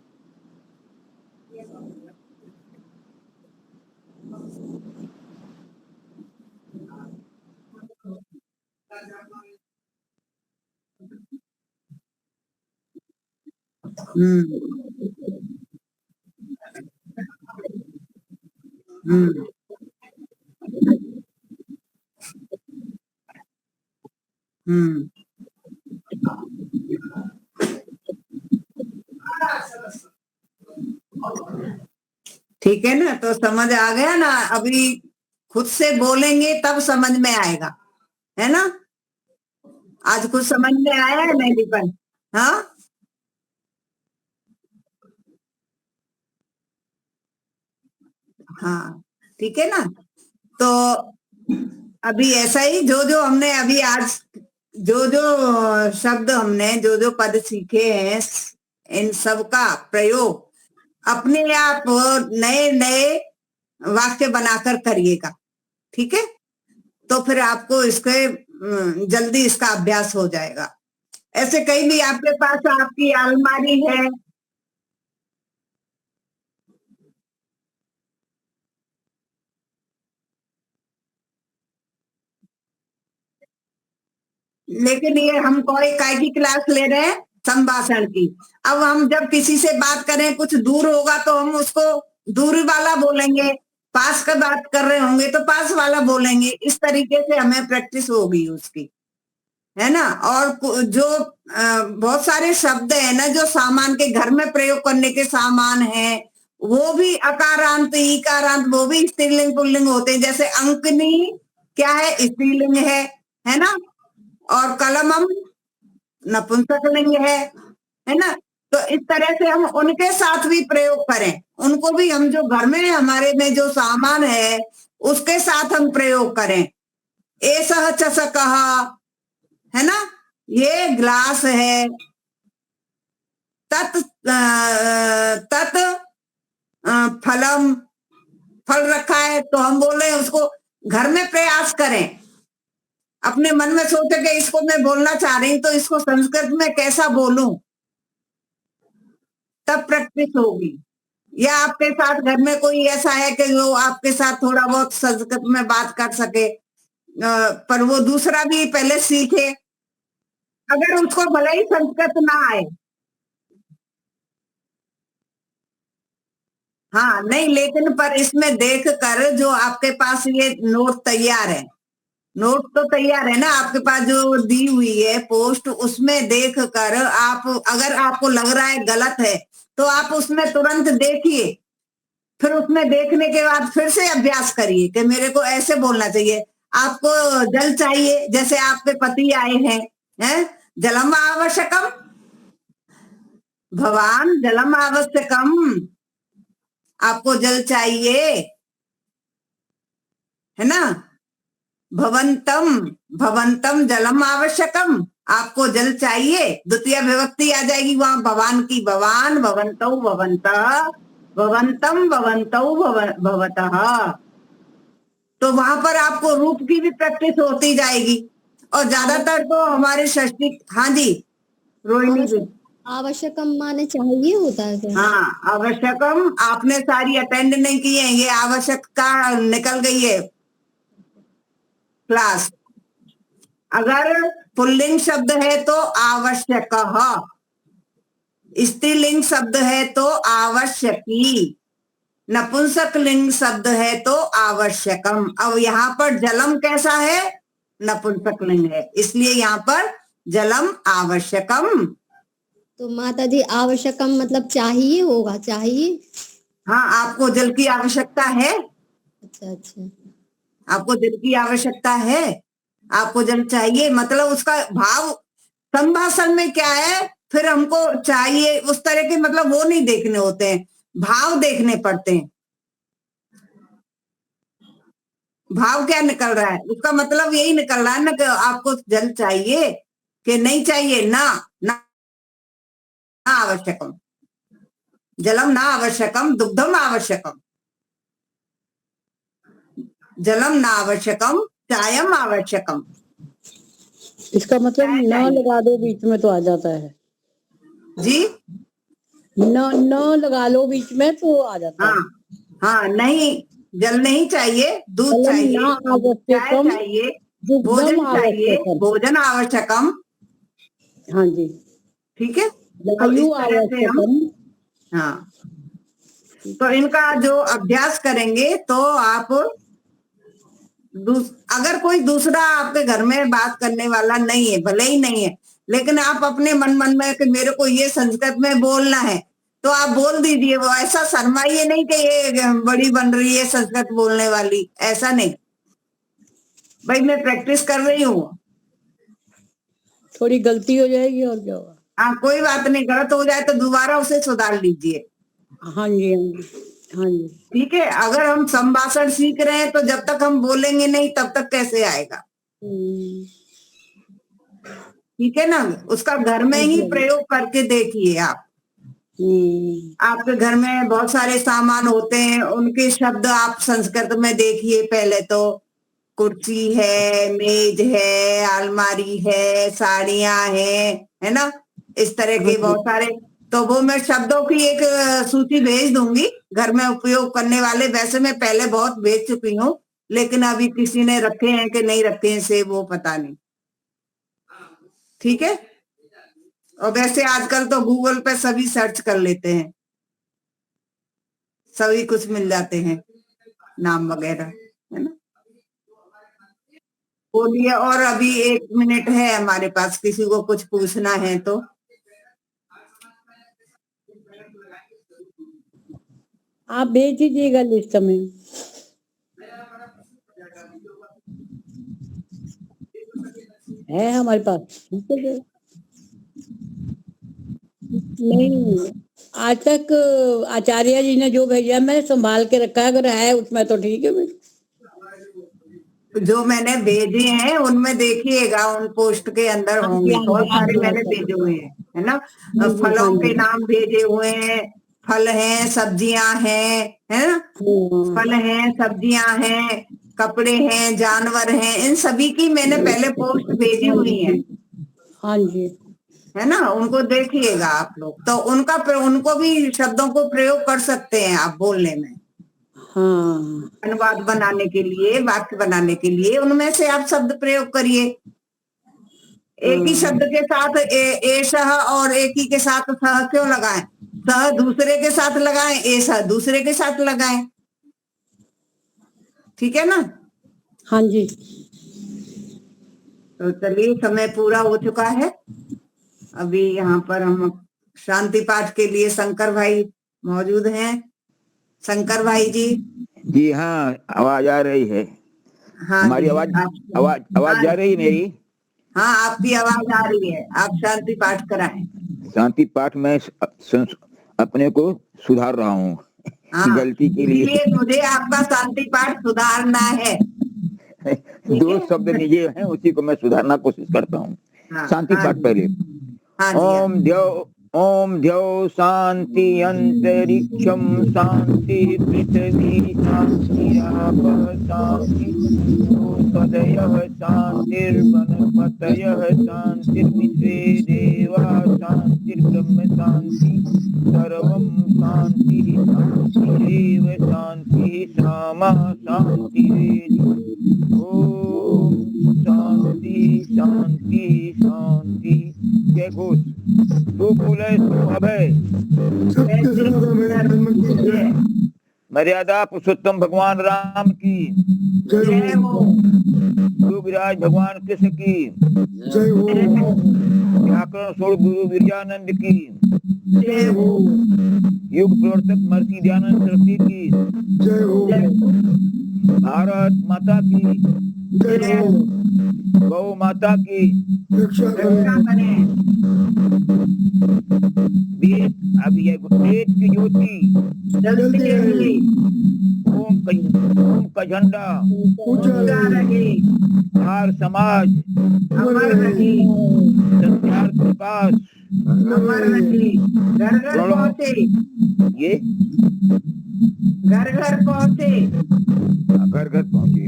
S1: हम्म हम्म ठीक है ना, तो समझ आ गया ना। अभी खुद से बोलेंगे तब समझ में आएगा, है ना। आज कुछ समझ में आया है मेहंदीपन? हाँ हाँ, ठीक है ना। तो अभी ऐसा ही जो जो हमने अभी आज जो जो शब्द हमने जो जो पद सीखे हैं, इन सब का प्रयोग अपने आप नए नए वाक्य बनाकर करिएगा, ठीक है। तो फिर आपको इसके जल्दी इसका अभ्यास हो जाएगा। ऐसे कहीं भी आपके पास आपकी अलमारी है, लेकिन ये हम कोई काय की क्लास ले रहे हैं? संभाषण की। अब हम जब किसी से बात करें कुछ दूर होगा तो हम उसको दूरी वाला बोलेंगे, पास का बात कर रहे होंगे तो पास वाला बोलेंगे। इस तरीके से हमें प्रैक्टिस होगी उसकी, है ना। और जो बहुत सारे शब्द है ना जो सामान के घर में प्रयोग करने के सामान है, वो भी अकारांत इकारांत वो भी स्त्रीलिंग पुल्लिंग होते हैं। जैसे अंकनी क्या है? स्त्रीलिंग है ना। और कलमम नपुंसकलिंग है ना। तो इस तरह से हम उनके साथ भी प्रयोग करें, उनको भी हम जो घर में हमारे में जो सामान है उसके साथ हम प्रयोग करें। एसह चषकः, है ना, ये ग्लास है। तत् तत् फलम, फल रखा है तो हम बोले उसको घर में प्रयास करें। अपने मन में सोचे कि इसको मैं बोलना चाह रही हूं तो इसको संस्कृत में कैसा बोलूं, तब प्रैक्टिस होगी। या आपके साथ घर में कोई ऐसा है कि जो आपके साथ थोड़ा बहुत संस्कृत में बात कर सके, पर वो दूसरा भी पहले सीखे, अगर उसको भले ही संस्कृत ना आए। हाँ नहीं, लेकिन पर इसमें देख कर जो आपके पास ये नोट तैयार है, नोट तो तैयार है ना आपके पास जो दी हुई है पोस्ट, उसमें देख कर आप अगर आपको लग रहा है गलत है तो आप उसमें तुरंत देखिए। फिर उसमें देखने के बाद फिर से अभ्यास करिए कि मेरे को ऐसे बोलना चाहिए। आपको जल चाहिए, जैसे आपके पति आए हैं, जलम आवश्यकम, भवान जलम आवश्यकम, आपको जल चाहिए, है ना। भवंतम, भवंतम जलम आवश्यकम, आपको जल चाहिए। द्वितीय विभक्ति आ जाएगी वहां भवान की, भवान भवंतौ भवंतः, भवंतम भवंतौ भवतः। तो वहां पर आपको रूप की भी प्रैक्टिस होती जाएगी। और ज्यादातर तो हमारे षष्ठी, हाँ जी रोहिणी जी।
S3: आवश्यकम माने चाहिए होता है क्या?
S1: हाँ आवश्यकम आपने सारी अटेंड नहीं की है, ये आवश्यक का निकल गई है क्लास। अगर पुल्लिंग शब्द है तो आवश्यक, स्त्रीलिंग शब्द है तो आवश्यकी, नपुंसक लिंग शब्द है तो आवश्यकम। अब यहाँ पर जलम कैसा है? नपुंसक लिंग है, इसलिए यहाँ पर जलम आवश्यकम।
S3: तो माता जी आवश्यकम मतलब चाहिए होगा, चाहिए।
S1: हाँ आपको जल की आवश्यकता है,
S3: अच्छा अच्छा।
S1: आपको जल की आवश्यकता है, आपको जल चाहिए, मतलब उसका भाव संभाषण में क्या है। फिर हमको चाहिए उस तरह के मतलब वो नहीं देखने होते हैं, भाव देखने पड़ते हैं। भाव क्या निकल रहा है, उसका मतलब यही निकल रहा है ना कि आपको जल चाहिए कि नहीं चाहिए। ना ना, ना आवश्यकम, जलम ना आवश्यकम, दुग्धम आवश्यकम, जलम ना आवश्यकम, चायम आवश्यकम।
S2: इसका मतलब
S1: चाय
S2: न
S1: चाहिए
S2: लगा दो बीच में तो आ जाता है।
S1: जी।
S2: न न लगा लो बीच में तो आ जाता
S1: हाँ
S2: है।
S1: हाँ, नहीं जल नहीं चाहिए, दूध
S2: कलम न
S1: चाहिए, चाय
S2: आवश्यकम,
S1: चाहिए,
S2: दुग्धम
S1: भोजन चाहिए,
S2: आवश्यकम।
S1: भोजन आवश्यकम,
S2: हाँ जी।
S1: ठीक है। अब
S2: वायु
S1: इस तरह से हम,
S2: आवश्यकम।
S1: हाँ, तो इनका जो अभ्यास करेंगे तो आप अगर कोई दूसरा आपके घर में बात करने वाला नहीं है, भले ही नहीं है, लेकिन आप अपने मन मन में कि मेरे को ये संस्कृत में बोलना है तो आप बोल दीजिए। वो ऐसा शर्माइए नहीं कि ये बड़ी बन रही है संस्कृत बोलने वाली, ऐसा नहीं। भाई मैं प्रैक्टिस कर रही हूँ,
S2: थोड़ी गलती हो जाएगी और क्या होगा।
S1: हाँ कोई बात नहीं, गलत हो जाए तो दोबारा उसे सुधार लीजिए।
S2: हाँ जी, हाँ जी, हाँ जी।
S1: ठीक है, अगर हम संभाषण सीख रहे हैं तो जब तक हम बोलेंगे नहीं तब तक कैसे आएगा।
S2: हम्म,
S1: ठीक है ना, उसका घर में
S2: हाँ
S1: ही
S2: जी, हाँ जी।
S1: प्रयोग करके देखिए आप। आपके घर में बहुत सारे सामान होते हैं, उनके शब्द आप संस्कृत में देखिए पहले तो। कुर्सी है, मेज है, अलमारी है, साड़ियां है ना, इस तरह
S2: हाँ
S1: के
S2: जी,
S1: बहुत सारे। तो वो मैं शब्दों की एक सूची भेज दूंगी घर में उपयोग करने वाले। वैसे मैं पहले बहुत भेज चुकी हूँ, लेकिन अभी किसी ने रखे हैं कि नहीं रखे हैं से वो पता नहीं। ठीक है, और वैसे आजकल तो गूगल पे सभी सर्च कर लेते हैं, सभी कुछ मिल जाते हैं, नाम वगैरह, है ना। बोलिए, और अभी 1 मिनट है हमारे पास, किसी को कुछ पूछना है तो।
S2: आप भेज दीजिएगा लिस्ट में। है हमारे पास। नहीं, आज तक आचार्य जी ने जो भेजा मैंने संभाल के रखा है, अगर है उसमें तो ठीक है।
S1: जो मैंने भेजे हैं उनमें देखिएगा, उन पोस्ट के अंदर
S2: हाँ जी,
S1: होंगे,
S2: हाँ
S1: बहुत
S2: जी, हाँ
S1: सारे
S2: जी, हाँ
S1: मैंने
S2: जी,
S1: भेजे हुए हैं, है ना।
S2: हाँ जी, हाँ
S1: फलों के
S2: जी।
S1: नाम भेजे हुए हैं, फल हैं, सब्जियां हैं, है ना। फल हैं, सब्जियां हैं, कपड़े हैं, जानवर हैं, इन सभी की मैंने पहले पोस्ट भेजी
S2: हाँ
S1: हुई है,
S2: जी, हाँ जी,
S1: है ना। उनको देखिएगा आप लोग, तो उनको भी शब्दों को प्रयोग कर सकते हैं आप बोलने में।
S2: हाँ,
S1: अनुवाद बनाने के लिए, वाक्य बनाने के लिए उनमें से आप शब्द प्रयोग करिए। एक ही शब्द के साथ एषः और एक ही के साथ सह क्यों लगाएं। सह दूसरे के साथ लगाएं, एषः दूसरे के साथ लगाएं। ठीक है ना।
S2: हाँ जी।
S1: तो चलिए, समय पूरा हो चुका है। अभी यहाँ पर हम शांति पाठ के लिए शंकर भाई मौजूद हैं। शंकर भाई जी।
S4: जी हाँ, आवाज आ रही है।
S1: हाँ
S4: हमारी
S1: जी,
S4: आवाज
S1: आप
S4: आवाज आवाज
S1: हाँ
S4: जा रही है मेरी।
S1: हाँ, आपकी आवाज आ रही है, आप शांति पाठ कराएं।
S4: शांति पाठ में अपने को सुधार रहा हूँ
S1: हाँ,
S4: गलती के लिए।
S1: इसीलिए मुझे आपका शांति पाठ सुधारना है। ठीक
S4: दो
S1: है।
S4: शब्द निजे हैं, उसी को मैं सुधारना कोशिश करता हूँ।
S1: हाँ
S4: शांति
S1: हाँ
S4: पाठ
S1: जी,
S4: पहले।
S1: हाँ जी, हाँ।
S4: ओम द्यौ शांति अंतरिक्षम शांति पृथ्वी शांति आपः शांति तदयः शांतिर्वनस्पतयः शांतिर्विश्वे देवाः शांतिर्ब्रह्म शांति सर्वं शांतिः शांतिरेव शांतिः सामा शांतिरेधि। ओम शांति शांति शांति। जय घोष। तो बोले तो अभय। मर्यादा पुरुषोत्तम भगवान राम की
S1: जय हो।
S4: योगराज भगवान कृष्ण की
S1: जय हो।
S4: व्याकरण स्वरूप गुरु विरजानंद की
S1: जय हो।
S4: युग प्रवर्तक महर्षि दयानंद सरस्वती की
S1: जय हो।
S4: भारत माता की
S1: जय हो।
S4: गौ माता की
S1: रक्षा करें।
S4: वेद अब ये वेद की ज्योति
S1: जल्दी रहे।
S4: ओम का झंडा
S1: ऊंचा रहे।
S4: हर समाज
S1: अमर रहे।
S4: सत्यार्थ प्रकाश
S1: अमर रहे। घर घर पहुंचे।
S4: ये
S1: घर घर पहुंचे।
S4: घर घर पहुंचे।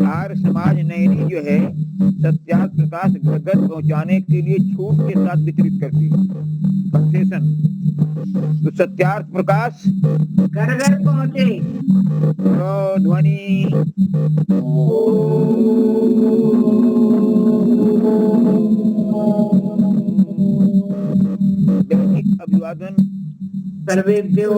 S4: हर समाज नयनी जो है सत्यार्थ प्रकाश घर घर पहुंचाने के लिए छूट के साथ वितरित करती है, कंसेशन। तो सत्यार्थ प्रकाश
S1: घर घर पहुंचे।
S4: ध्वनि अभिवादन।
S1: सर्वेभ्यो